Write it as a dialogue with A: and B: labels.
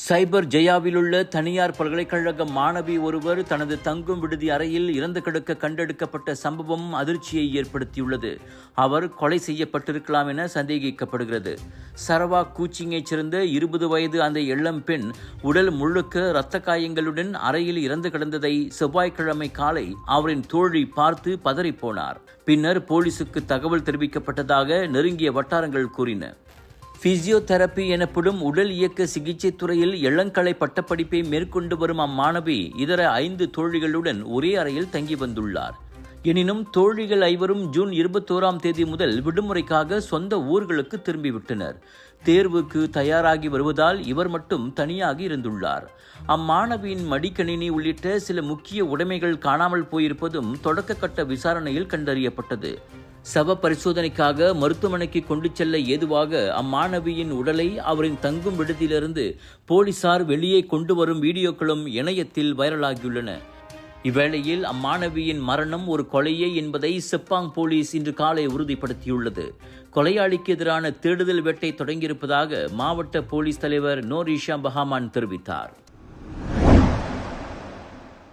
A: சைபர் ஜெயாவிலுள்ள தனியார் பல்கலைக்கழக மாணவி ஒருவர் தனது தங்கும் விடுதி அறையில் இறந்து கிடக்க கண்டெடுக்கப்பட்ட சம்பவம் அதிர்ச்சியை ஏற்படுத்தியுள்ளது. அவர் கொலை செய்யப்பட்டிருக்கலாம் என சந்தேகிக்கப்படுகிறது. சரவாக் கூச்சிங்கைச் சேர்ந்த 20 வயது அந்த இளம் பெண் உடல் முழுக்க இரத்த காயங்களுடன் அறையில் இறந்து கிடந்ததை செவ்வாய்க்கிழமை காலை அவரின் தோழி பார்த்து பதறிப்போனார். பின்னர் போலீசுக்கு தகவல் தெரிவிக்கப்பட்டதாக நெருங்கிய வட்டாரங்கள் கூறின. பிசியோதெரபி எனப்படும் உடல் இயக்க சிகிச்சை துறையில் இளங்கலை பட்டப்படிப்பை மேற்கொண்டு வரும் அம்மாணவி இதர 5 தோழிகளுடன் ஒரே அறையில் தங்கி வந்துள்ளார். எனினும் தோழிகள் 5 ஜூன் 21ஆம் தேதி முதல் விடுமுறைக்காக சொந்த ஊர்களுக்கு திரும்பிவிட்டனர். தேர்வுக்கு தயாராகி வருவதால் இவர் மட்டும் தனியாக இருந்துள்ளார். அம்மாணவியின் மடிக்கணினி உள்ளிட்ட சில முக்கிய உடைமைகள் காணாமல் போயிருப்பதும் தொடக்க கட்ட விசாரணையில் கண்டறியப்பட்டது. சவ பரிசோதனைக்காக மருத்துவமனைக்கு கொண்டு செல்ல ஏதுவாக அம்மாணவியின் உடலை அவரின் தங்கும் விடுதியிலிருந்து போலீசார் வெளியே கொண்டு வரும் வீடியோக்களும் இணையத்தில் வைரலாகியுள்ளன. இவ்வேளையில் அம்மாணவியின் மரணம் ஒரு கொலையே என்பதை செப்பாங் போலீஸ் இன்று காலை உறுதிப்படுத்தியுள்ளது. கொலையாளிக்கு எதிரான தேடுதல் வேட்டை தொடங்கியிருப்பதாக மாவட்ட போலீஸ் தலைவர் நோரிஷா பஹாமான் தெரிவித்தார்.